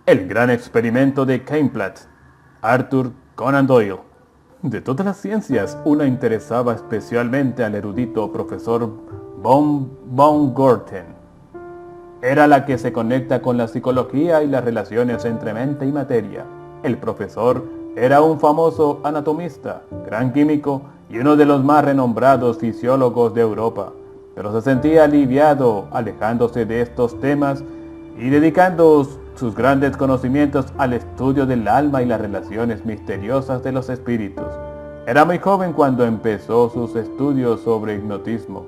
El gran experimento de Camelot, Arthur Conan Doyle. De todas las ciencias, una interesaba especialmente al erudito profesor von Baumgarten. Era la que se conecta con la psicología y las relaciones entre mente y materia. El profesor era un famoso anatomista, gran químico y uno de los más renombrados fisiólogos de Europa, pero se sentía aliviado alejándose de estos temas y dedicando sus grandes conocimientos al estudio del alma y las relaciones misteriosas de los espíritus. Era muy joven cuando empezó sus estudios sobre hipnotismo.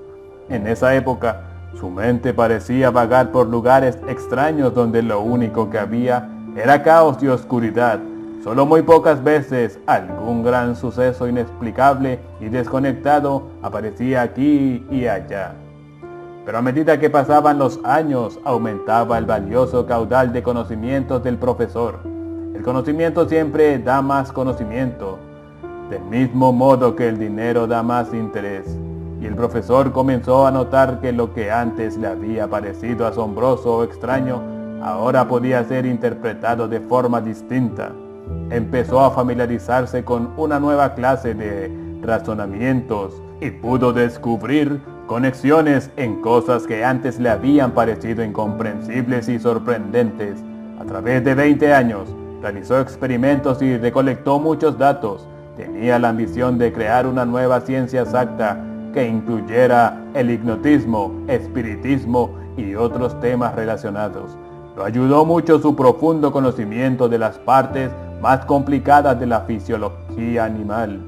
En esa época, su mente parecía vagar por lugares extraños donde lo único que había era caos y oscuridad. Solo muy pocas veces algún gran suceso inexplicable y desconectado aparecía aquí y allá. Pero a medida que pasaban los años, aumentaba el valioso caudal de conocimientos del profesor. El conocimiento siempre da más conocimiento, del mismo modo que el dinero da más interés. Y el profesor comenzó a notar que lo que antes le había parecido asombroso o extraño, ahora podía ser interpretado de forma distinta. Empezó a familiarizarse con una nueva clase de razonamientos y pudo descubrir conexiones en cosas que antes le habían parecido incomprensibles y sorprendentes. A través de 20 años, realizó experimentos y recolectó muchos datos. Tenía la ambición de crear una nueva ciencia exacta que incluyera el hipnotismo, espiritismo y otros temas relacionados. Lo ayudó mucho su profundo conocimiento de las partes más complicadas de la fisiología animal,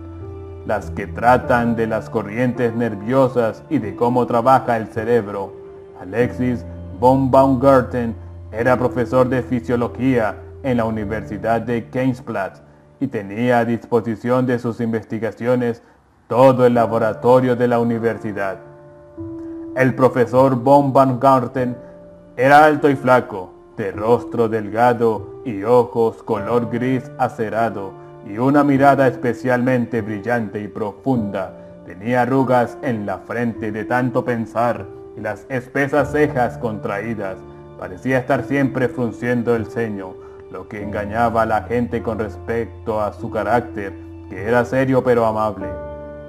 las que tratan de las corrientes nerviosas y de cómo trabaja el cerebro. Alexis von Baumgarten era profesor de fisiología en la Universidad de Keinsplatz y tenía a disposición de sus investigaciones todo el laboratorio de la universidad. El profesor von Baumgarten era alto y flaco, de rostro delgado y ojos color gris acerado, y una mirada especialmente brillante y profunda. Tenía arrugas en la frente de tanto pensar y las espesas cejas contraídas. Parecía estar siempre frunciendo el ceño, lo que engañaba a la gente con respecto a su carácter, que era serio pero amable.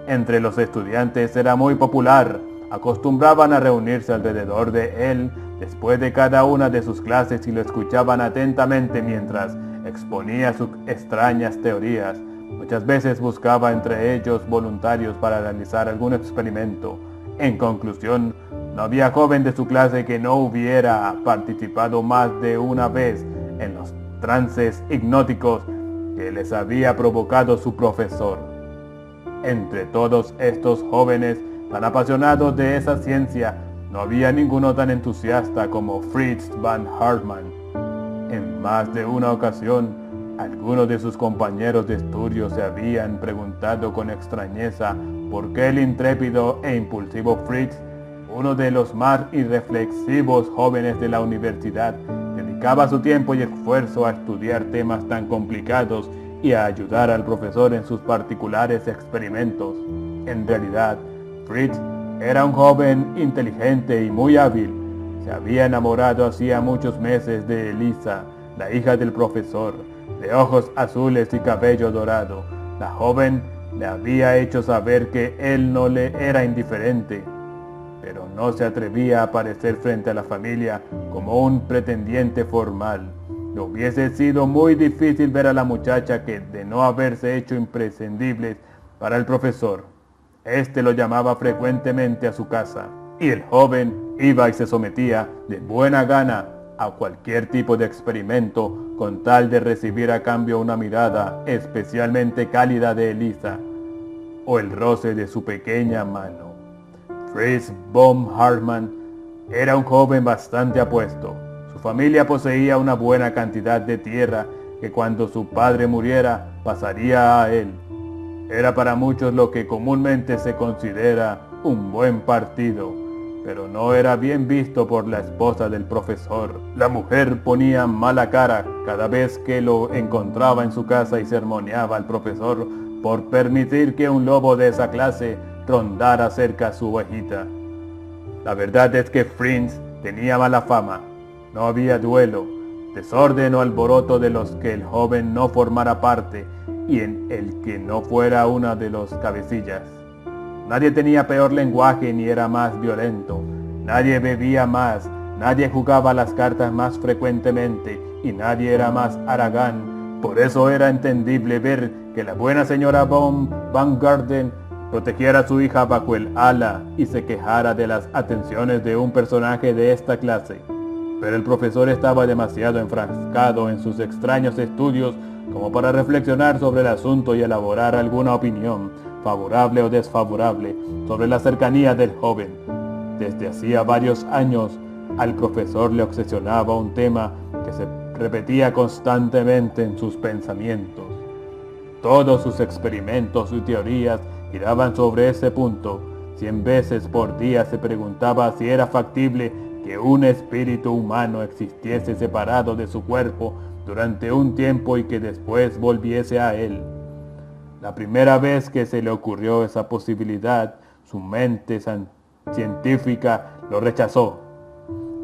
Entre los estudiantes era muy popular. Acostumbraban a reunirse alrededor de él después de cada una de sus clases y lo escuchaban atentamente mientras exponía sus extrañas teorías. Muchas veces buscaba entre ellos voluntarios para realizar algún experimento. En conclusión, no había joven de su clase que no hubiera participado más de una vez en los trances hipnóticos que les había provocado su profesor. Entre todos estos jóvenes tan apasionados de esa ciencia, no había ninguno tan entusiasta como Fritz von Hartmann. En más de una ocasión, algunos de sus compañeros de estudio se habían preguntado con extrañeza por qué el intrépido e impulsivo Fritz, uno de los más irreflexivos jóvenes de la universidad, dedicaba su tiempo y esfuerzo a estudiar temas tan complicados y a ayudar al profesor en sus particulares experimentos. En realidad, Fritz era un joven inteligente y muy hábil. Se había enamorado hacía muchos meses de Elisa, la hija del profesor, de ojos azules y cabello dorado. La joven le había hecho saber que él no le era indiferente, pero no se atrevía a aparecer frente a la familia como un pretendiente formal. Le hubiese sido muy difícil ver a la muchacha que, de no haberse hecho imprescindible para el profesor, este lo llamaba frecuentemente a su casa, y el joven iba y se sometía de buena gana a cualquier tipo de experimento con tal de recibir a cambio una mirada especialmente cálida de Elisa o el roce de su pequeña mano. Fritz von Hartmann era un joven bastante apuesto. Su familia poseía una buena cantidad de tierra que cuando su padre muriera pasaría a él. Era para muchos lo que comúnmente se considera un buen partido, pero no era bien visto por la esposa del profesor. La mujer ponía mala cara cada vez que lo encontraba en su casa y sermoneaba al profesor por permitir que un lobo de esa clase rondara cerca a su ovejita. La verdad es que Fritz tenía mala fama. No había duelo, desorden o alboroto de los que el joven no formara parte y en el que no fuera una de los cabecillas. Nadie tenía peor lenguaje ni era más violento, nadie bebía más, nadie jugaba las cartas más frecuentemente y nadie era más haragán. Por eso era entendible ver que la buena señora von Baumgarten protegiera a su hija bajo el ala y se quejara de las atenciones de un personaje de esta clase. Pero el profesor estaba demasiado enfrascado en sus extraños estudios como para reflexionar sobre el asunto y elaborar alguna opinión, favorable o desfavorable, sobre la cercanía del joven. Desde hacía varios años, al profesor le obsesionaba un tema que se repetía constantemente en sus pensamientos. Todos sus experimentos y teorías giraban sobre ese punto. 100 veces por día se preguntaba si era factible que un espíritu humano existiese separado de su cuerpo durante un tiempo y que después volviese a él. La primera vez que se le ocurrió esa posibilidad, su mente científica lo rechazó.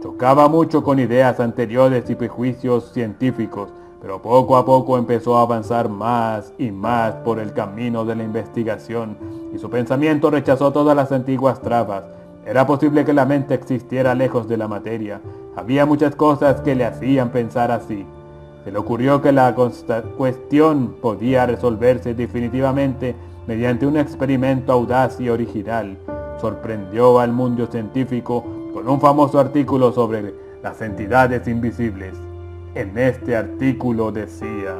Chocaba mucho con ideas anteriores y prejuicios científicos, pero poco a poco empezó a avanzar más y más por el camino de la investigación, y su pensamiento rechazó todas las antiguas trabas. Era posible que la mente existiera lejos de la materia. Había muchas cosas que le hacían pensar así. Se le ocurrió que la cuestión podía resolverse definitivamente mediante un experimento audaz y original. Sorprendió al mundo científico con un famoso artículo sobre las entidades invisibles. En este artículo decía: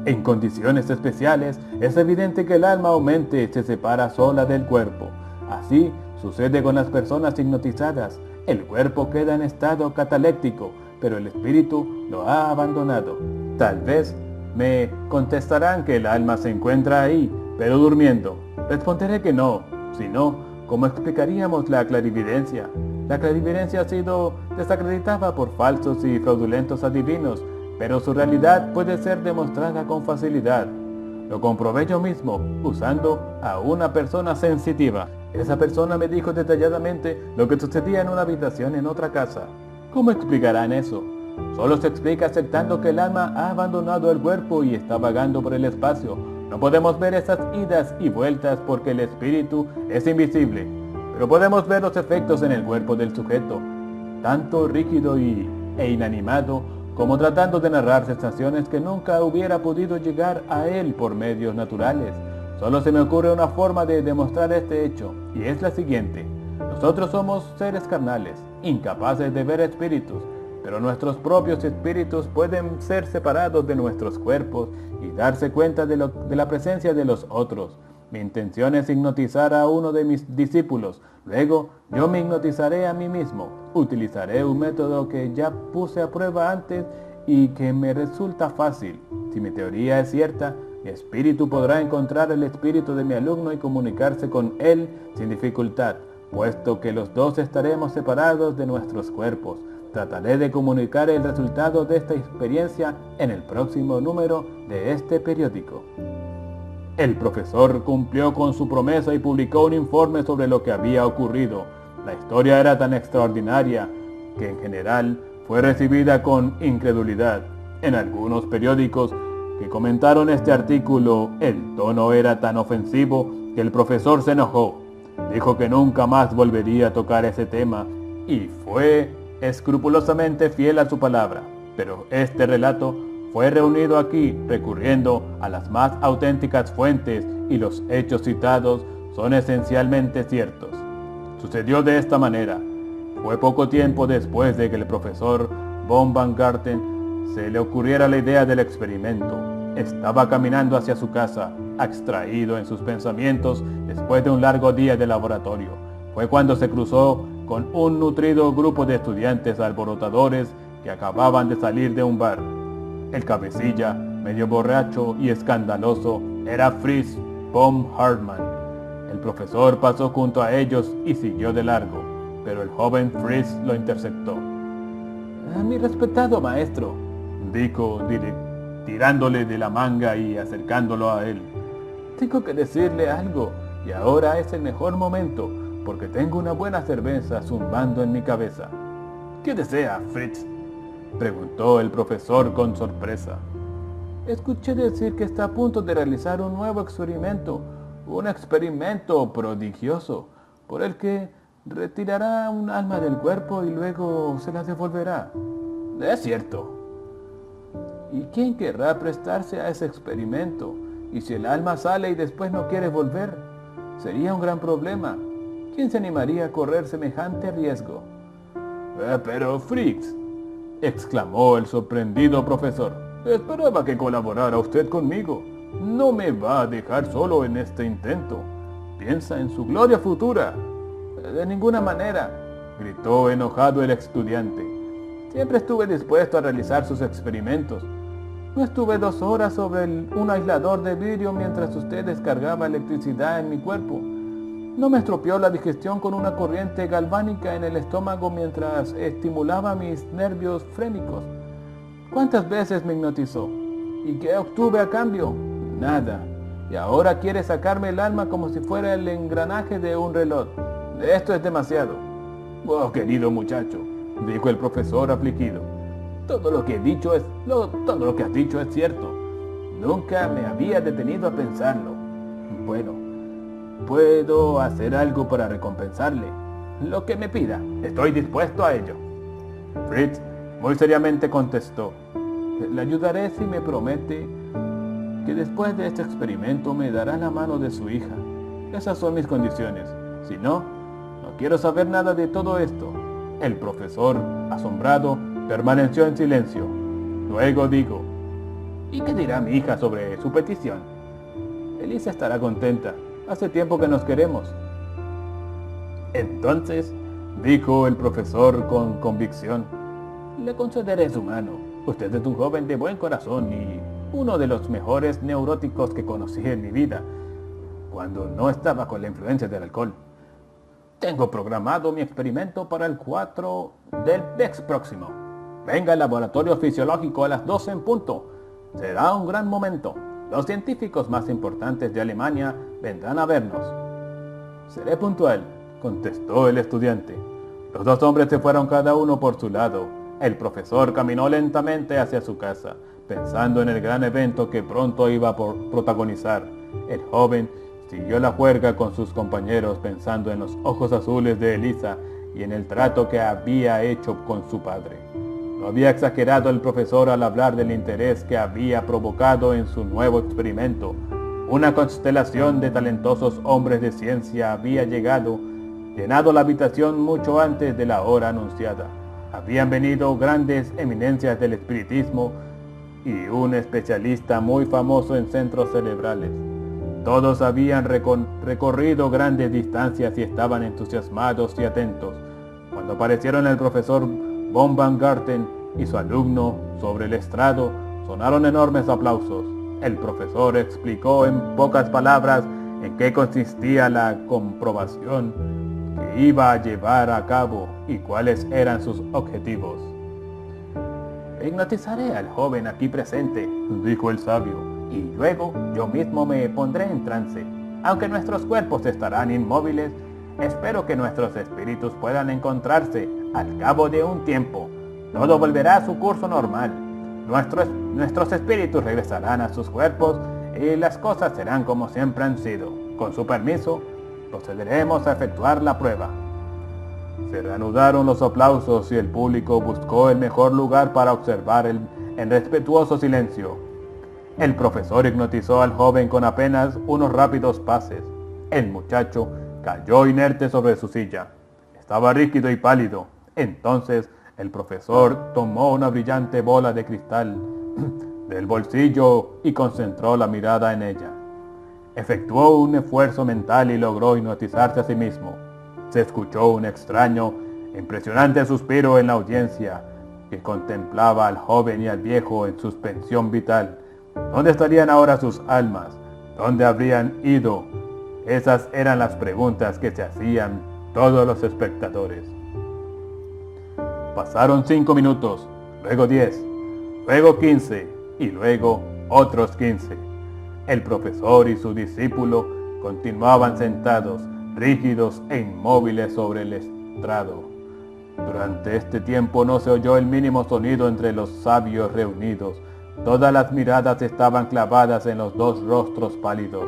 en condiciones especiales es evidente que el alma o mente se separa sola del cuerpo. Así sucede con las personas hipnotizadas. El cuerpo queda en estado cataléptico, pero el espíritu lo ha abandonado. Tal vez me contestarán que el alma se encuentra ahí, pero durmiendo. Responderé que no. Si no, ¿cómo explicaríamos la clarividencia? La clarividencia ha sido desacreditada por falsos y fraudulentos adivinos, pero su realidad puede ser demostrada con facilidad. Lo comprobé yo mismo, usando a una persona sensitiva. Esa persona me dijo detalladamente lo que sucedía en una habitación en otra casa. ¿Cómo explicarán eso? Solo se explica aceptando que el alma ha abandonado el cuerpo y está vagando por el espacio. No podemos ver esas idas y vueltas porque el espíritu es invisible, pero podemos ver los efectos en el cuerpo del sujeto, tanto rígido e inanimado, como tratando de narrar sensaciones que nunca hubiera podido llegar a él por medios naturales. Solo se me ocurre una forma de demostrar este hecho, y es la siguiente. Nosotros somos seres carnales, incapaces de ver espíritus, pero nuestros propios espíritus pueden ser separados de nuestros cuerpos y darse cuenta de la presencia de los otros. Mi intención es hipnotizar a uno de mis discípulos. Luego, yo me hipnotizaré a mí mismo. Utilizaré un método que ya puse a prueba antes y que me resulta fácil. Si mi teoría es cierta, mi espíritu podrá encontrar el espíritu de mi alumno y comunicarse con él sin dificultad, puesto que los dos estaremos separados de nuestros cuerpos. Trataré de comunicar el resultado de esta experiencia en el próximo número de este periódico. El profesor cumplió con su promesa y publicó un informe sobre lo que había ocurrido. La historia era tan extraordinaria que en general fue recibida con incredulidad. En algunos periódicos que comentaron este artículo, el tono era tan ofensivo que el profesor se enojó. Dijo que nunca más volvería a tocar ese tema y fue escrupulosamente fiel a su palabra. Pero este relato fue reunido aquí recurriendo a las más auténticas fuentes y los hechos citados son esencialmente ciertos. Sucedió de esta manera. Fue poco tiempo después de que el profesor von Baumgarten se le ocurriera la idea del experimento. Estaba caminando hacia su casa, abstraído en sus pensamientos después de un largo día de laboratorio. Fue cuando se cruzó con un nutrido grupo de estudiantes alborotadores que acababan de salir de un bar. El cabecilla, medio borracho y escandaloso, era Fritz von Hartmann. El profesor pasó junto a ellos y siguió de largo, pero el joven Fritz lo interceptó. «Mi respetado maestro», dijo tirándole de la manga y acercándolo a él. «Tengo que decirle algo, y ahora es el mejor momento, porque tengo una buena cerveza zumbando en mi cabeza». «¿Qué desea, Fritz?». preguntó el profesor con sorpresa. Escuché decir que está a punto de realizar un nuevo experimento, un experimento prodigioso, por el que retirará un alma del cuerpo y luego se la devolverá. Es cierto. ¿Y quién querrá prestarse a ese experimento? ¿Y si el alma sale y después no quiere volver? Sería un gran problema. ¿Quién se animaría a correr semejante riesgo? Pero Fritz, exclamó el sorprendido profesor, esperaba que colaborara usted conmigo. No me va a dejar solo en este intento. Piensa en su gloria futura. De ninguna manera, gritó enojado el estudiante. Siempre estuve dispuesto a realizar sus experimentos. No estuve 2 horas sobre un aislador de vidrio mientras usted descargaba electricidad en mi cuerpo. No me estropeó la digestión con una corriente galvánica en el estómago mientras estimulaba mis nervios frénicos. ¿Cuántas veces me hipnotizó? ¿Y qué obtuve a cambio? Nada. Y ahora quiere sacarme el alma como si fuera el engranaje de un reloj. Esto es demasiado. Oh, querido muchacho, dijo el profesor afligido. Todo lo que has dicho es cierto. Nunca me había detenido a pensarlo. Bueno, puedo hacer algo para recompensarle. Lo que me pida, estoy dispuesto a ello. Fritz muy seriamente contestó. Le ayudaré si me promete que después de este experimento me dará la mano de su hija. Esas son mis condiciones. Si no, no quiero saber nada de todo esto. El profesor, asombrado, permaneció en silencio. Luego dijo, ¿y qué dirá mi hija sobre su petición? Elisa estará contenta. Hace tiempo que nos queremos. Entonces, dijo el profesor con convicción, le concederé su mano. Usted es un joven de buen corazón y uno de los mejores neuróticos que conocí en mi vida, cuando no estaba con la influencia del alcohol. Tengo programado mi experimento para el 4 del mes próximo. Venga al laboratorio fisiológico a las 12 en punto. Será un gran momento. Los científicos más importantes de Alemania vendrán a vernos. Seré puntual, contestó el estudiante. Los 2 hombres se fueron cada uno por su lado. El profesor caminó lentamente hacia su casa, pensando en el gran evento que pronto iba a protagonizar. El joven siguió la juerga con sus compañeros pensando en los ojos azules de Elisa y en el trato que había hecho con su padre. No había exagerado el profesor al hablar del interés que había provocado en su nuevo experimento. Una constelación de talentosos hombres de ciencia había llegado, llenado la habitación mucho antes de la hora anunciada. Habían venido grandes eminencias del espiritismo y un especialista muy famoso en centros cerebrales. Todos habían recorrido grandes distancias y estaban entusiasmados y atentos. Cuando aparecieron el profesor von Baumgarten y su alumno sobre el estrado, sonaron enormes aplausos. El profesor explicó en pocas palabras en qué consistía la comprobación que iba a llevar a cabo y cuáles eran sus objetivos. Hipnotizaré al joven aquí presente, dijo el sabio, y luego yo mismo me pondré en trance. Aunque nuestros cuerpos estarán inmóviles, espero que nuestros espíritus puedan encontrarse al cabo de un tiempo. Todo volverá a su curso normal. Nuestros espíritus regresarán a sus cuerpos y las cosas serán como siempre han sido. Con su permiso, procederemos a efectuar la prueba. Se reanudaron los aplausos y el público buscó el mejor lugar para observar en respetuoso silencio. El profesor hipnotizó al joven con apenas unos rápidos pases. El muchacho cayó inerte sobre su silla. Estaba rígido y pálido. Entonces el profesor tomó una brillante bola de cristal del bolsillo y concentró la mirada en ella. Efectuó un esfuerzo mental y logró hipnotizarse a sí mismo. Se escuchó un extraño, impresionante suspiro en la audiencia, que contemplaba al joven y al viejo en suspensión vital. ¿Dónde estarían ahora sus almas? ¿Dónde habrían ido? Esas eran las preguntas que se hacían todos los espectadores. Pasaron 5 minutos, luego 10, luego 15 y luego otros 15. El profesor y su discípulo continuaban sentados, rígidos e inmóviles sobre el estrado. Durante este tiempo no se oyó el mínimo sonido entre los sabios reunidos. Todas las miradas estaban clavadas en los dos rostros pálidos.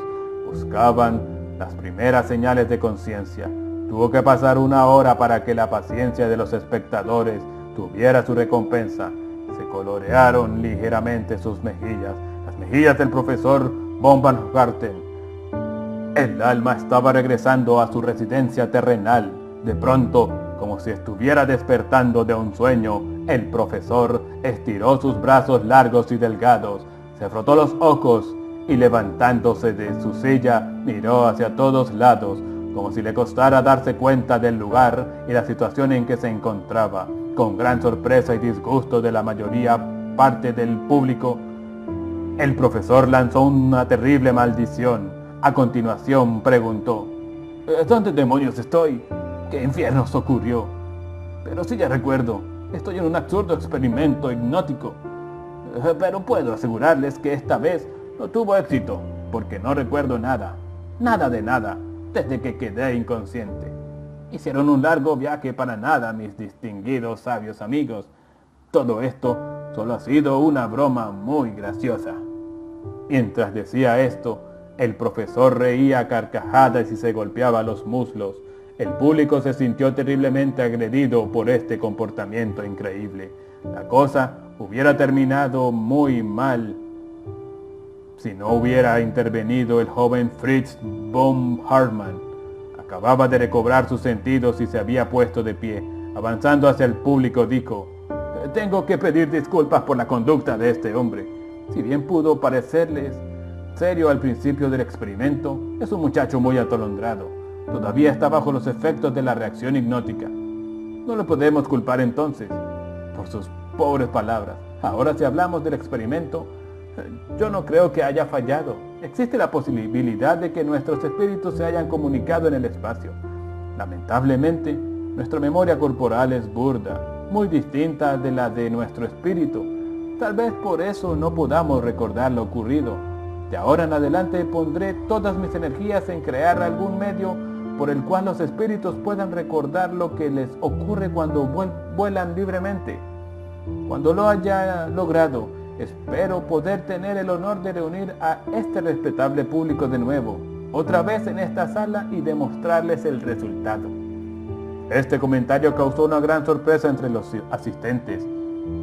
Buscaban las primeras señales de conciencia. Tuvo que pasar 1 hora para que la paciencia de los espectadores tuviera su recompensa. Se colorearon ligeramente sus mejillas, las mejillas del profesor von Baumgarten. El alma estaba regresando a su residencia terrenal. De pronto, como si estuviera despertando de un sueño, el profesor estiró sus brazos largos y delgados, se frotó los ojos y levantándose de su silla, miró hacia todos lados, como si le costara darse cuenta del lugar y la situación en que se encontraba. Con gran sorpresa y disgusto de la mayoría parte del público, el profesor lanzó una terrible maldición. A continuación preguntó: ¿dónde demonios estoy? ¿Qué infiernos ocurrió? Pero sí, ya recuerdo, estoy en un absurdo experimento hipnótico. Pero puedo asegurarles que esta vez no tuvo éxito, porque no recuerdo nada, nada de nada, desde que quedé inconsciente. Hicieron un largo viaje para nada, mis distinguidos sabios amigos. Todo esto solo ha sido una broma muy graciosa. Mientras decía esto, el profesor reía a carcajadas y se golpeaba los muslos. El público se sintió terriblemente agredido por este comportamiento increíble. La cosa hubiera terminado muy mal si no hubiera intervenido el joven Fritz von Hartmann. Acababa de recobrar sus sentidos y se había puesto de pie. Avanzando hacia el público dijo: tengo que pedir disculpas por la conducta de este hombre. Si bien pudo parecerles serio al principio del experimento, es un muchacho muy atolondrado. Todavía está bajo los efectos de la reacción hipnótica. No lo podemos culpar entonces por sus pobres palabras. Ahora, si hablamos del experimento, yo no creo que haya fallado. Existe la posibilidad de que nuestros espíritus se hayan comunicado en el espacio. Lamentablemente, nuestra memoria corporal es burda, muy distinta de la de nuestro espíritu. Tal vez por eso no podamos recordar lo ocurrido. De ahora en adelante pondré todas mis energías en crear algún medio por el cual los espíritus puedan recordar lo que les ocurre cuando vuelan libremente. Cuando lo haya logrado, espero poder tener el honor de reunir a este respetable público de nuevo, otra vez en esta sala, y demostrarles el resultado. Este comentario causó una gran sorpresa entre los asistentes,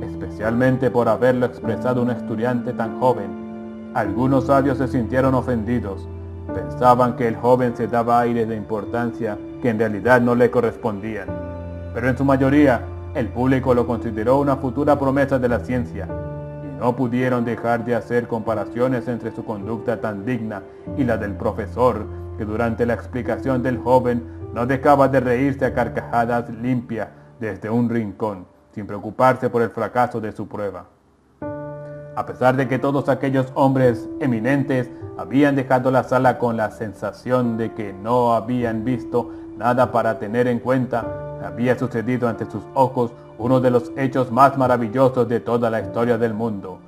especialmente por haberlo expresado un estudiante tan joven. Algunos sabios se sintieron ofendidos. Pensaban que el joven se daba aires de importancia que en realidad no le correspondían. Pero en su mayoría, el público lo consideró una futura promesa de la ciencia, y no pudieron dejar de hacer comparaciones entre su conducta tan digna y la del profesor, que durante la explicación del joven no dejaba de reírse a carcajadas limpia desde un rincón, sin preocuparse por el fracaso de su prueba. A pesar de que todos aquellos hombres eminentes habían dejado la sala con la sensación de que no habían visto nada para tener en cuenta, había sucedido ante sus ojos uno de los hechos más maravillosos de toda la historia del mundo.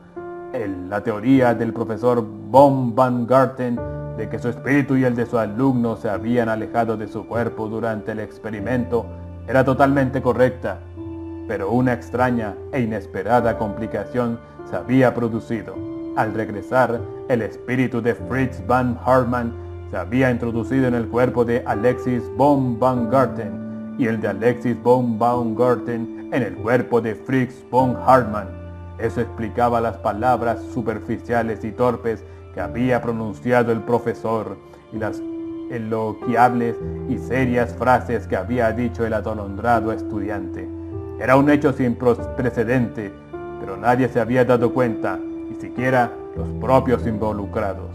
La teoría del profesor von Baumgarten de que su espíritu y el de su alumno se habían alejado de su cuerpo durante el experimento era totalmente correcta, pero una extraña e inesperada complicación se había producido. Al regresar, el espíritu de Fritz von Hartmann se había introducido en el cuerpo de Alexis von Baumgarten y el de Alexis von Baumgarten en el cuerpo de Fritz von Hartmann. Eso explicaba las palabras superficiales y torpes que había pronunciado el profesor y las elogiables y serias frases que había dicho el atolondrado estudiante. Era un hecho sin precedente, pero nadie se había dado cuenta, ni siquiera los propios involucrados.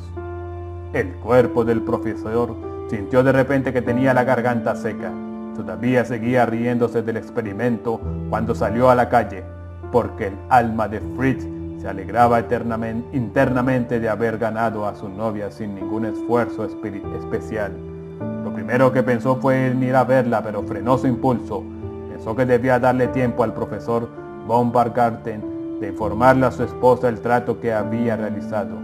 El cuerpo del profesor sintió de repente que tenía la garganta seca. Todavía seguía riéndose del experimento cuando salió a la calle, porque el alma de Fritz se alegraba internamente de haber ganado a su novia sin ningún esfuerzo especial. Lo primero que pensó fue en ir a verla, pero frenó su impulso. Pensó que debía darle tiempo al profesor von Baumgarten de informarle a su esposa el trato que había realizado.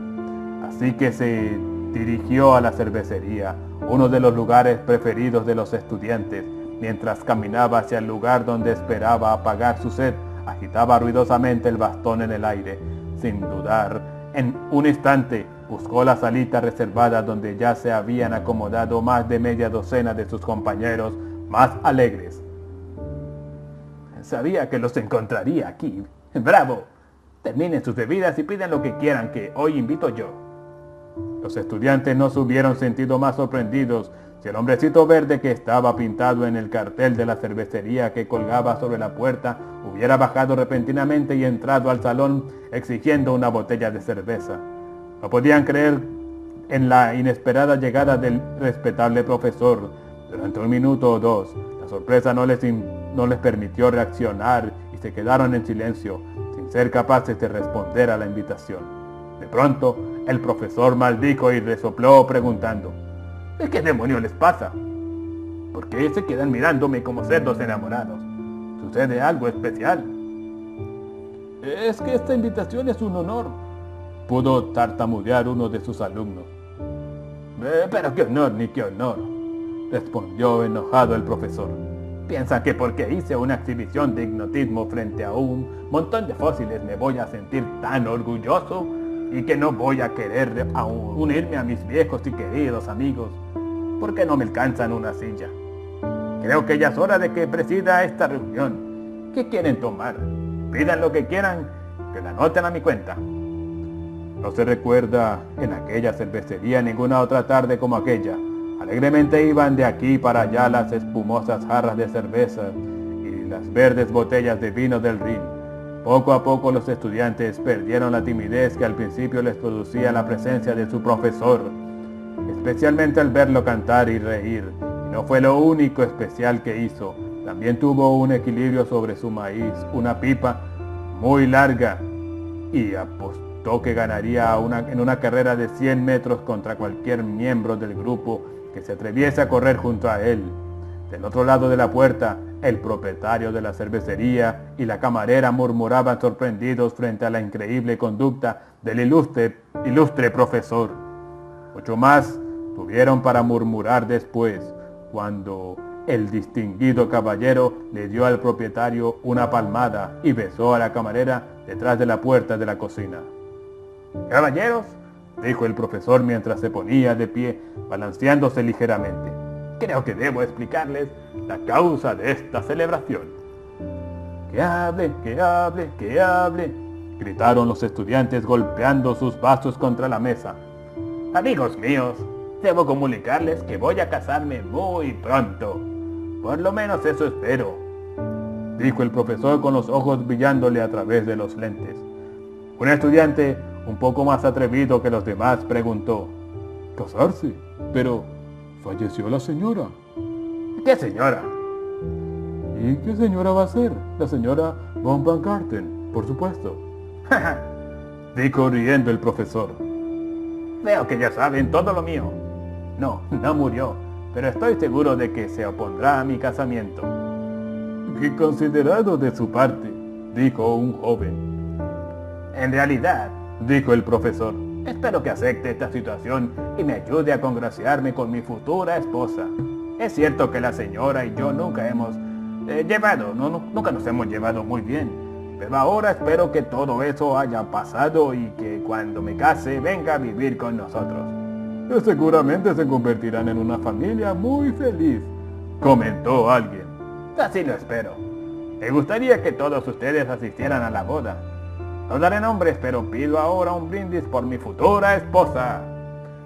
Así que se dirigió a la cervecería, uno de los lugares preferidos de los estudiantes. Mientras caminaba hacia el lugar donde esperaba apagar su sed, agitaba ruidosamente el bastón en el aire. Sin dudar, en un instante, buscó la salita reservada donde ya se habían acomodado más de media docena de sus compañeros más alegres. Sabía que los encontraría aquí. ¡Bravo! Terminen sus bebidas y pidan lo que quieran, que hoy invito yo. Los estudiantes no se hubieran sentido más sorprendidos si el hombrecito verde que estaba pintado en el cartel de la cervecería que colgaba sobre la puerta hubiera bajado repentinamente y entrado al salón exigiendo una botella de cerveza. No podían creer en la inesperada llegada del respetable profesor. Durante un minuto o dos, la sorpresa no les permitió reaccionar y se quedaron en silencio, sin ser capaces de responder a la invitación. De pronto, el profesor maldijo y resopló preguntando: ¿qué demonios les pasa? ¿Por qué se quedan mirándome como cerdos enamorados? ¿Sucede algo especial? Es que esta invitación es un honor, pudo tartamudear uno de sus alumnos. Pero qué honor ni qué honor, respondió enojado el profesor. ¿Piensan que porque hice una exhibición de hipnotismo frente a un montón de fósiles me voy a sentir tan orgulloso y que no voy a querer unirme a mis viejos y queridos amigos? ¿Por qué no me alcanzan una silla? Creo que ya es hora de que presida esta reunión. ¿Qué quieren tomar? Pidan lo que quieran, que la anoten a mi cuenta. No se recuerda en aquella cervecería ninguna otra tarde como aquella. Alegremente iban de aquí para allá las espumosas jarras de cerveza y las verdes botellas de vino del Rin. Poco a poco los estudiantes perdieron la timidez que al principio les producía la presencia de su profesor, especialmente al verlo cantar y reír. Y no fue lo único especial que hizo. También tuvo un equilibrio sobre su maíz, una pipa muy larga, y apostó que ganaría en una carrera de 100 metros contra cualquier miembro del grupo que se atreviese a correr junto a él. Del otro lado de la puerta, el propietario de la cervecería y la camarera murmuraban sorprendidos frente a la increíble conducta del ilustre profesor. Mucho más tuvieron para murmurar después, cuando el distinguido caballero le dio al propietario una palmada y besó a la camarera detrás de la puerta de la cocina. «Caballeros», dijo el profesor mientras se ponía de pie, balanceándose ligeramente, «creo que debo explicarles la causa de esta celebración». «Que hable, que hable, que hable», gritaron los estudiantes golpeando sus vasos contra la mesa. «Amigos míos, debo comunicarles que voy a casarme muy pronto. Por lo menos eso espero», dijo el profesor con los ojos brillándole a través de los lentes. Un estudiante, un poco más atrevido que los demás, preguntó: «¿Casarse? Pero falleció la señora». «¿Qué señora?» «¿Y qué señora va a ser? La señora von Baumgarten, por supuesto». dijo riendo el profesor. «Veo que ya saben todo lo mío». «No, no murió, pero estoy seguro de que se opondrá a mi casamiento». «Qué considerado de su parte», dijo un joven. «En realidad», dijo el profesor, «espero que acepte esta situación y me ayude a congraciarme con mi futura esposa. Es cierto que la señora y yo nunca nos hemos llevado muy bien, pero ahora espero que todo eso haya pasado y que cuando me case venga a vivir con nosotros». «Seguramente se convertirán en una familia muy feliz», comentó alguien. «Así lo espero. Me gustaría que todos ustedes asistieran a la boda. No daré nombres, pero pido ahora un brindis por mi futura esposa».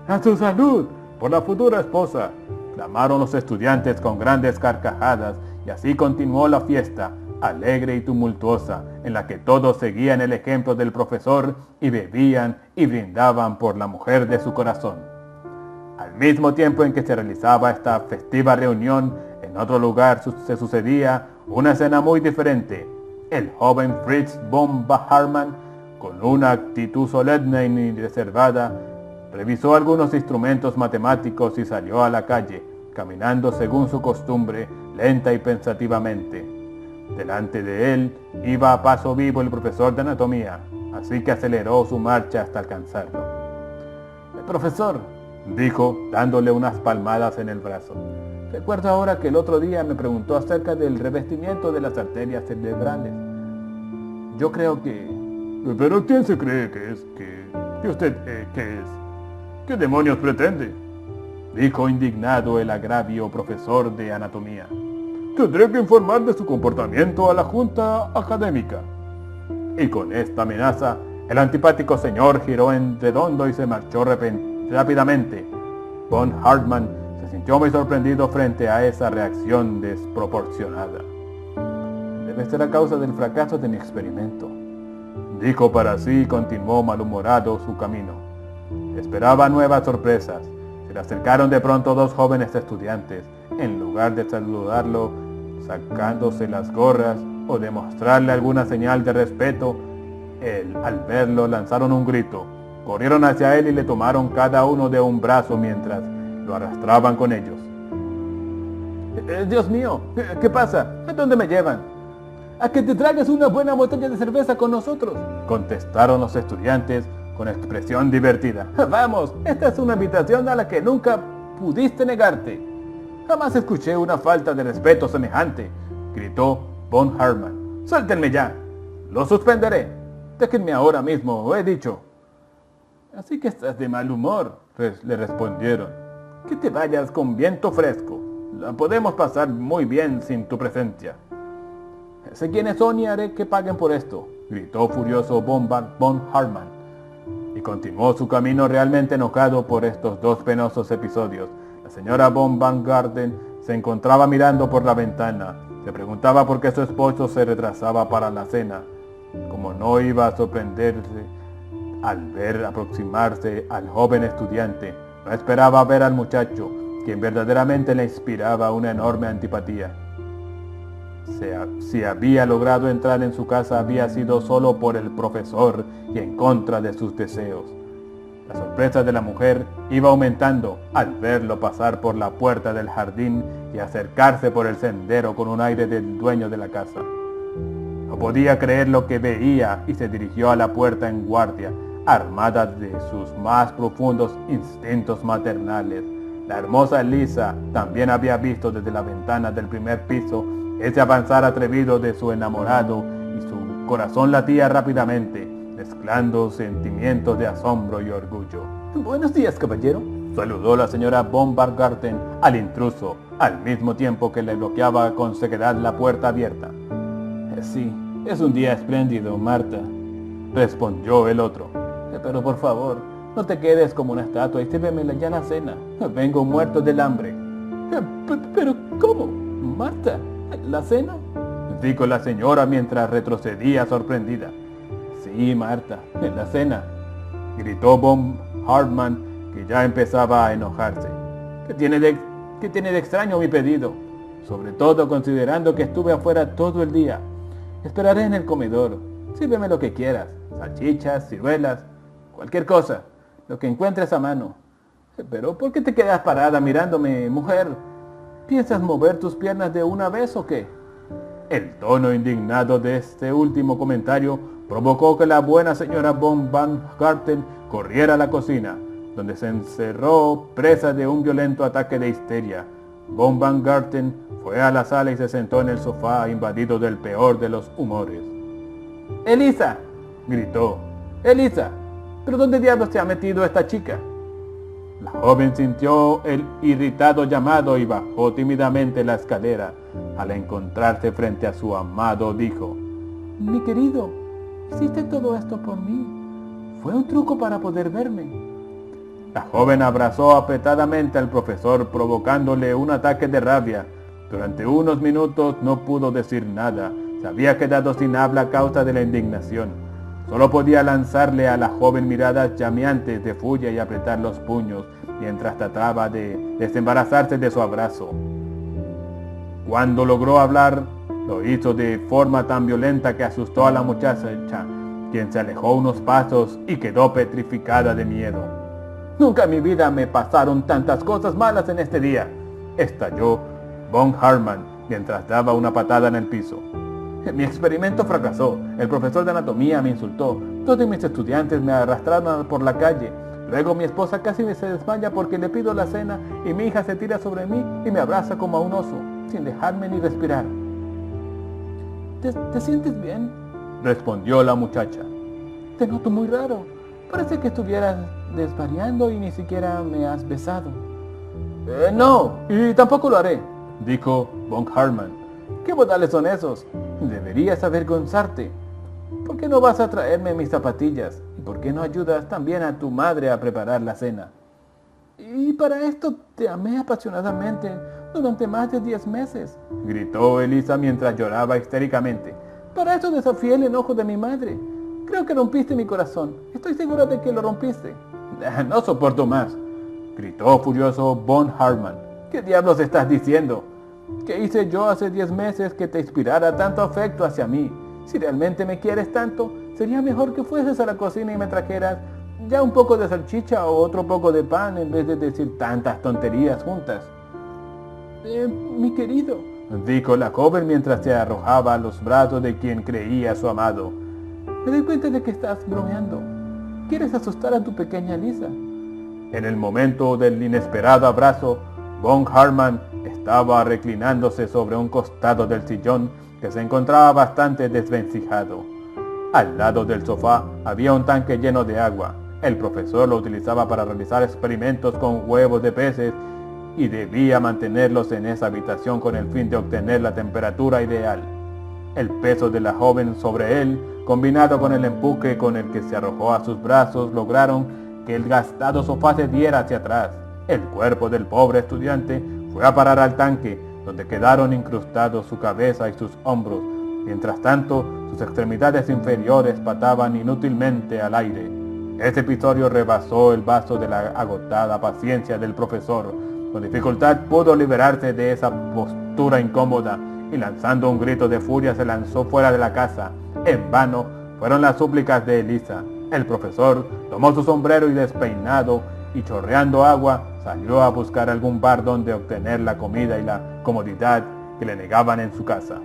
«¡A su salud! ¡Por la futura esposa!», clamaron los estudiantes con grandes carcajadas, y así continuó la fiesta, alegre y tumultuosa, en la que todos seguían el ejemplo del profesor y bebían y brindaban por la mujer de su corazón. Al mismo tiempo en que se realizaba esta festiva reunión, en otro lugar se sucedía una escena muy diferente. El joven Fritz von Hartmann, con una actitud solemne y reservada, revisó algunos instrumentos matemáticos y salió a la calle, caminando según su costumbre, lenta y pensativamente. Delante de él iba a paso vivo el profesor de anatomía, así que aceleró su marcha hasta alcanzarlo. «Profesor», dijo, dándole unas palmadas en el brazo, Recuerdo ahora que el otro día me preguntó acerca del revestimiento de las arterias cerebrales. Yo creo que... ¿Pero quién se cree que es? ¿Que usted qué es? ¿Qué demonios pretende?, dijo indignado el agravio profesor de anatomía. Tendré que informar de su comportamiento a la junta académica. Y con esta amenaza, el antipático señor giró en redondo y se marchó rápidamente. Von Hartmann se sintió muy sorprendido frente a esa reacción desproporcionada. Debe ser a causa del fracaso de mi experimento, dijo para sí y continuó malhumorado su camino. Esperaba nuevas sorpresas. Se le acercaron de pronto dos jóvenes estudiantes. En lugar de saludarlo, sacándose las gorras o de mostrarle alguna señal de respeto, al verlo lanzaron un grito. Corrieron hacia él y le tomaron cada uno de un brazo mientras lo arrastraban con ellos. Dios mío, ¿qué pasa? ¿A dónde me llevan? A que te traigas una buena botella de cerveza con nosotros, contestaron los estudiantes con expresión divertida. Vamos, esta es una invitación a la que nunca pudiste negarte. Jamás escuché una falta de respeto semejante, gritó Von Hartmann. Suéltenme ya, lo suspenderé. Déjenme ahora mismo, he dicho. Así que estás de mal humor, le respondieron. Que te vayas con viento fresco. La podemos pasar muy bien sin tu presencia. Sé quiénes son y haré que paguen por esto, gritó furioso Von Hartmann. Y continuó su camino realmente enojado por estos dos penosos episodios. La señora von Baumgarten se encontraba mirando por la ventana. Se preguntaba por qué su esposo se retrasaba para la cena. Como no iba a sorprenderse al ver aproximarse al joven estudiante, no esperaba ver al muchacho, quien verdaderamente le inspiraba una enorme antipatía. Si había logrado entrar en su casa había sido solo por el profesor y en contra de sus deseos. La sorpresa de la mujer iba aumentando al verlo pasar por la puerta del jardín y acercarse por el sendero con un aire del dueño de la casa. No podía creer lo que veía y se dirigió a la puerta en guardia, armada de sus más profundos instintos maternales. La hermosa Lisa también había visto desde la ventana del primer piso ese avanzar atrevido de su enamorado y su corazón latía rápidamente, mezclando sentimientos de asombro y orgullo. Buenos días, caballero, saludó la señora von Baumgarten al intruso, al mismo tiempo que le bloqueaba con sequedad la puerta abierta. Sí, es un día espléndido, Marta, respondió el otro. Pero por favor, no te quedes como una estatua y sírveme ya la cena. Vengo muerto del hambre. ¿Pero cómo, Marta? ¿La cena?, dijo la señora mientras retrocedía sorprendida. Sí, Marta, la cena, gritó Von Hartmann, que ya empezaba a enojarse. ¿Qué tiene de extraño mi pedido? Sobre todo considerando que estuve afuera todo el día. Esperaré en el comedor. Sírveme lo que quieras. Salchichas, ciruelas, cualquier cosa. Lo que encuentres a mano. ¿Pero por qué te quedas parada mirándome, mujer? ¿Piensas mover tus piernas de una vez o qué? El tono indignado de este último comentario provocó que la buena señora von Baumgarten corriera a la cocina, donde se encerró presa de un violento ataque de histeria. Von Baumgarten fue a la sala y se sentó en el sofá invadido del peor de los humores. ¡Elisa!, gritó. ¡Elisa! ¿Pero dónde diablos se ha metido esta chica? La joven sintió el irritado llamado y bajó tímidamente la escalera. Al encontrarse frente a su amado, dijo: Mi querido, hiciste todo esto por mí. Fue un truco para poder verme. La joven abrazó apretadamente al profesor, provocándole un ataque de rabia. Durante unos minutos no pudo decir nada. Se había quedado sin habla a causa de la indignación. Solo podía lanzarle a la joven miradas llameantes de furia y apretar los puños mientras trataba de desembarazarse de su abrazo. Cuando logró hablar, lo hizo de forma tan violenta que asustó a la muchacha, quien se alejó unos pasos y quedó petrificada de miedo. Nunca en mi vida me pasaron tantas cosas malas en este día, estalló Von Hartmann mientras daba una patada en el piso. Mi experimento fracasó, el profesor de anatomía me insultó, todos mis estudiantes me arrastraron por la calle, Luego mi esposa casi se desmaya porque le pido la cena y mi hija se tira sobre mí y me abraza como a un oso, sin dejarme ni respirar. ¿Te sientes bien?, respondió la muchacha. Te noto muy raro. Parece que estuvieras desvariando y ni siquiera me has besado. No, y tampoco lo haré, dijo von Hartmann. ¿Qué modales son esos? Deberías avergonzarte. ¿Por qué no vas a traerme mis zapatillas? ¿Y por qué no ayudas también a tu madre a preparar la cena? Y para esto te amé apasionadamente durante más de 10 meses, gritó Elisa mientras lloraba histéricamente. Para esto desafié el enojo de mi madre. Creo que rompiste mi corazón. Estoy segura de que lo rompiste. No soporto más, gritó furioso von Hartmann. ¿Qué diablos estás diciendo? ¿Qué hice yo hace 10 meses que te inspirara tanto afecto hacia mí? Si realmente me quieres tanto, sería mejor que fueses a la cocina y me trajeras ya un poco de salchicha o otro poco de pan en vez de decir tantas tonterías juntas. Mi querido, dijo la joven mientras se arrojaba a los brazos de quien creía su amado. Me doy cuenta de que estás bromeando. ¿Quieres asustar a tu pequeña Lisa? En el momento del inesperado abrazo, von Hartmann estaba reclinándose sobre un costado del sillón que se encontraba bastante desvencijado. Al lado del sofá había un tanque lleno de agua. El profesor lo utilizaba para realizar experimentos con huevos de peces y debía mantenerlos en esa habitación con el fin de obtener la temperatura ideal. El peso de la joven sobre él, combinado con el empuje con el que se arrojó a sus brazos, lograron que el gastado sofá se diera hacia atrás. El cuerpo del pobre estudiante fue a parar al tanque, donde quedaron incrustados su cabeza y sus hombros. Mientras tanto, sus extremidades inferiores pataban inútilmente al aire. Este episodio rebasó el vaso de la agotada paciencia del profesor. Con dificultad pudo liberarse de esa postura incómoda y lanzando un grito de furia se lanzó fuera de la casa. En vano fueron las súplicas de Elisa. El profesor tomó su sombrero y despeinado y chorreando agua salió a buscar algún bar donde obtener la comida y la comodidad que le negaban en su casa.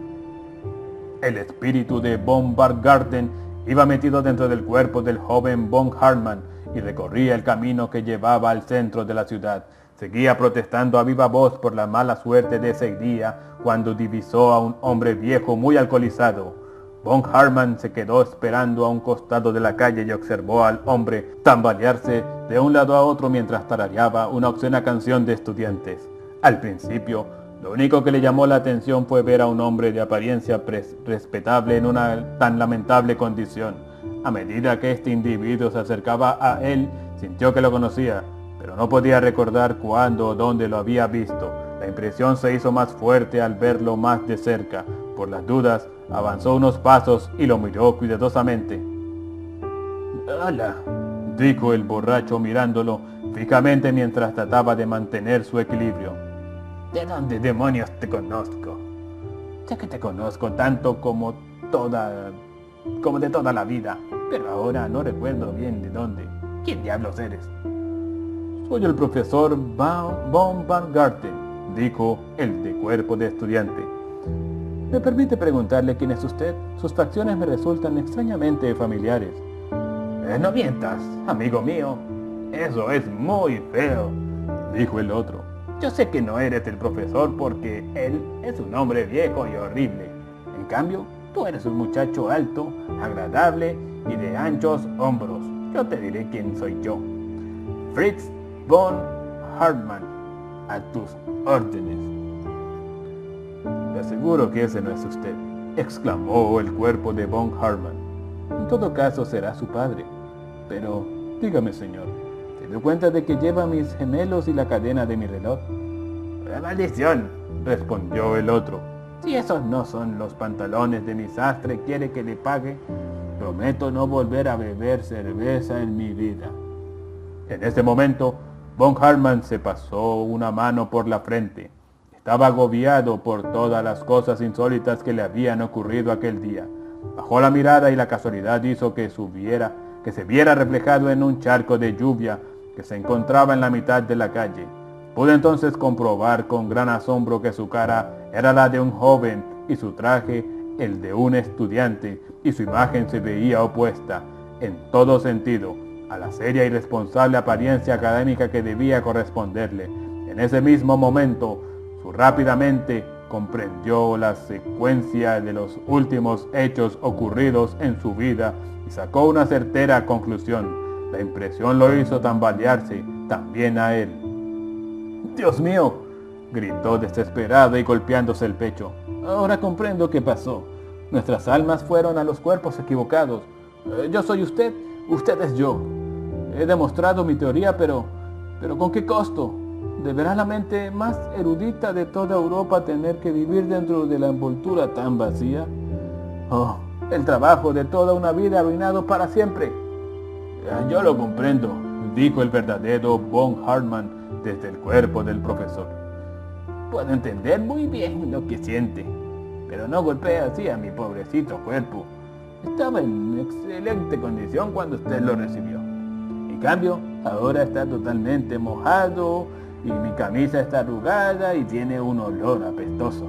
El espíritu de von Baumgarten iba metido dentro del cuerpo del joven von Hartmann y recorría el camino que llevaba al centro de la ciudad. Seguía protestando a viva voz por la mala suerte de ese día cuando divisó a un hombre viejo muy alcoholizado. Von Hartmann se quedó esperando a un costado de la calle y observó al hombre tambalearse de un lado a otro mientras tarareaba una obscena canción de estudiantes. Al principio, lo único que le llamó la atención fue ver a un hombre de apariencia respetable en una tan lamentable condición. A medida que este individuo se acercaba a él, sintió que lo conocía, pero no podía recordar cuándo o dónde lo había visto. La impresión se hizo más fuerte al verlo más de cerca. Por las dudas, avanzó unos pasos y lo miró cuidadosamente. «Hola», dijo el borracho mirándolo fijamente mientras trataba de mantener su equilibrio. «¿De dónde demonios te conozco? Sé que te conozco tanto como de toda la vida, pero ahora no recuerdo bien de dónde. ¿Quién diablos eres?» «Soy el profesor von Baumgarten», dijo el de cuerpo de estudiante. «¿Me permite preguntarle quién es usted? Sus facciones me resultan extrañamente familiares». «No mientas, amigo mío. Eso es muy feo», dijo el otro. «Yo sé que no eres el profesor porque él es un hombre viejo y horrible. En cambio, tú eres un muchacho alto, agradable y de anchos hombros. Yo te diré quién soy yo. Fritz von Hartmann, a tus órdenes». «Le aseguro que ese no es usted», exclamó el cuerpo de von Hartmann. «En todo caso será su padre. Pero, dígame señor, ¿se dio cuenta de que lleva mis gemelos y la cadena de mi reloj?» «Maldición», respondió el otro. «Si esos no son los pantalones de mi sastre, quiere que le pague. Prometo no volver a beber cerveza en mi vida». En ese momento, von Hartmann se pasó una mano por la frente. Estaba agobiado por todas las cosas insólitas que le habían ocurrido aquel día. Bajó la mirada y la casualidad hizo que se viera reflejado en un charco de lluvia que se encontraba en la mitad de la calle. Pudo entonces comprobar con gran asombro que su cara era la de un joven y su traje el de un estudiante, y su imagen se veía opuesta en todo sentido. a la seria y responsable apariencia académica que debía corresponderle. En ese mismo momento, su rápida mente comprendió la secuencia de los últimos hechos ocurridos en su vida y sacó una certera conclusión. La impresión lo hizo tambalearse también a él. «¡Dios mío!», gritó desesperado y golpeándose el pecho. «Ahora comprendo qué pasó. Nuestras almas fueron a los cuerpos equivocados. Yo soy usted, usted es yo. He demostrado mi teoría, pero ¿con qué costo? ¿Deberá la mente más erudita de toda Europa tener que vivir dentro de la envoltura tan vacía? Oh, el trabajo de toda una vida arruinado para siempre». «Yo lo comprendo», dijo el verdadero von Hartmann desde el cuerpo del profesor. «Puedo entender muy bien lo que siente, pero no golpee así a mi pobrecito cuerpo. Estaba en excelente condición cuando usted lo recibió. En cambio, ahora está totalmente mojado y mi camisa está arrugada y tiene un olor apestoso.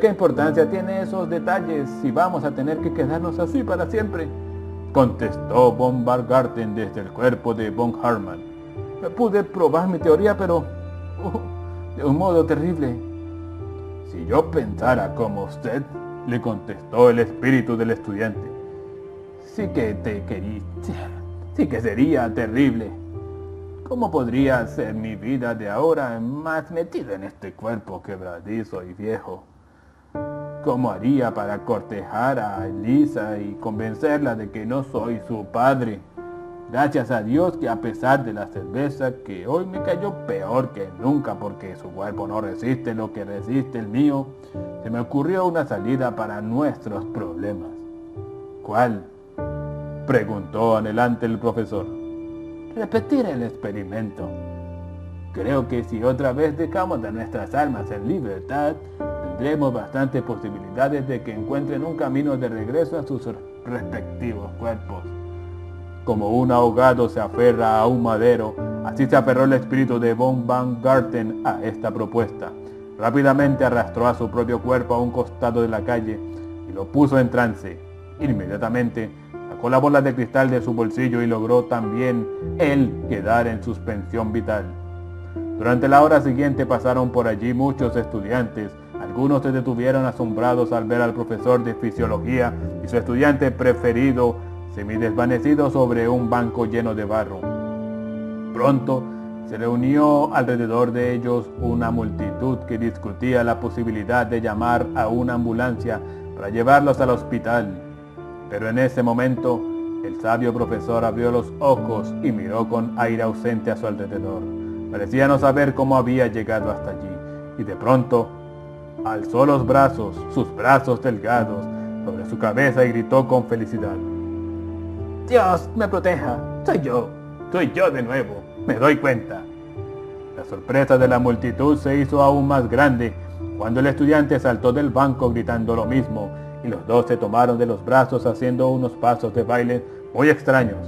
¿Qué importancia tiene esos detalles si vamos a tener que quedarnos así para siempre?», contestó von Baumgarten desde el cuerpo de von Hartmann. «Pude probar mi teoría, pero de un modo terrible». «Si yo pensara como usted», le contestó el espíritu del estudiante, sí que sería terrible. ¿Cómo podría ser mi vida de ahora más metida en este cuerpo quebradizo y viejo? ¿Cómo haría para cortejar a Elisa y convencerla de que no soy su padre? Gracias a Dios que a pesar de la cerveza, que hoy me cayó peor que nunca porque su cuerpo no resiste lo que resiste el mío, se me ocurrió una salida para nuestros problemas». «¿Cuál?», preguntó anhelante el profesor. «Repetir el experimento. Creo que si otra vez dejamos a nuestras almas en libertad, tendremos bastantes posibilidades de que encuentren un camino de regreso a sus respectivos cuerpos. Como un ahogado se aferra a un madero, así se aferró el espíritu de von Baumgarten a esta propuesta. Rápidamente arrastró a su propio cuerpo a un costado de la calle y lo puso en trance. Inmediatamente sacó la bola de cristal de su bolsillo y logró también él quedar en suspensión vital. Durante la hora siguiente pasaron por allí muchos estudiantes. Algunos se detuvieron asombrados al ver al profesor de fisiología y su estudiante preferido semidesvanecido sobre un banco lleno de barro. Pronto se reunió alrededor de ellos una multitud que discutía la posibilidad de llamar a una ambulancia para llevarlos al hospital. Pero en ese momento, el sabio profesor abrió los ojos y miró con aire ausente a su alrededor. Parecía no saber cómo había llegado hasta allí, y de pronto alzó los brazos, sus brazos delgados, sobre su cabeza y gritó con felicidad: «Dios me proteja, soy yo de nuevo, me doy cuenta». La sorpresa de la multitud se hizo aún más grande cuando el estudiante saltó del banco gritando lo mismo, y los dos se tomaron de los brazos haciendo unos pasos de baile muy extraños.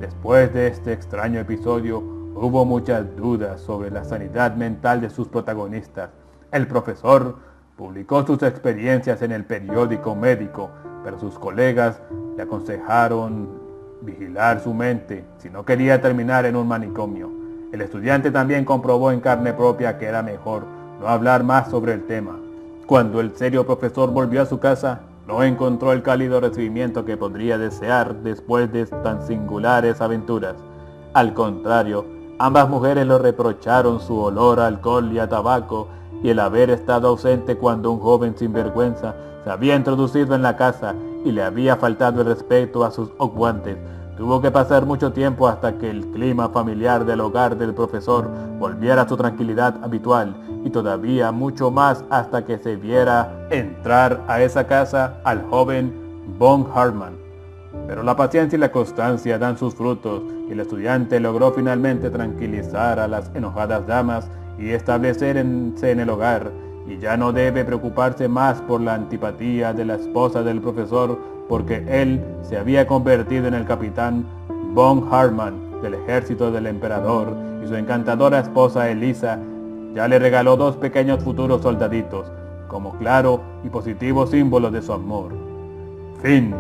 Después de este extraño episodio, hubo muchas dudas sobre la sanidad mental de sus protagonistas. El profesor publicó sus experiencias en el periódico médico, pero sus colegas le aconsejaron vigilar su mente si no quería terminar en un manicomio. El estudiante también comprobó en carne propia que era mejor no hablar más sobre el tema. Cuando el serio profesor volvió a su casa, no encontró el cálido recibimiento que podría desear después de tan singulares aventuras. Al contrario, ambas mujeres le reprocharon su olor a alcohol y a tabaco y el haber estado ausente cuando un joven sinvergüenza se había introducido en la casa y le había faltado el respeto a sus guantes. Tuvo que pasar mucho tiempo hasta que el clima familiar del hogar del profesor volviera a su tranquilidad habitual, y todavía mucho más hasta que se viera entrar a esa casa al joven von Hartmann. Pero la paciencia y la constancia dan sus frutos, y el estudiante logró finalmente tranquilizar a las enojadas damas y establecerse en el hogar, y ya no debe preocuparse más por la antipatía de la esposa del profesor, porque él se había convertido en el capitán von Hartmann del ejército del emperador, y su encantadora esposa Elisa ya le regaló 2 pequeños futuros soldaditos, como claro y positivo símbolo de su amor. Fin.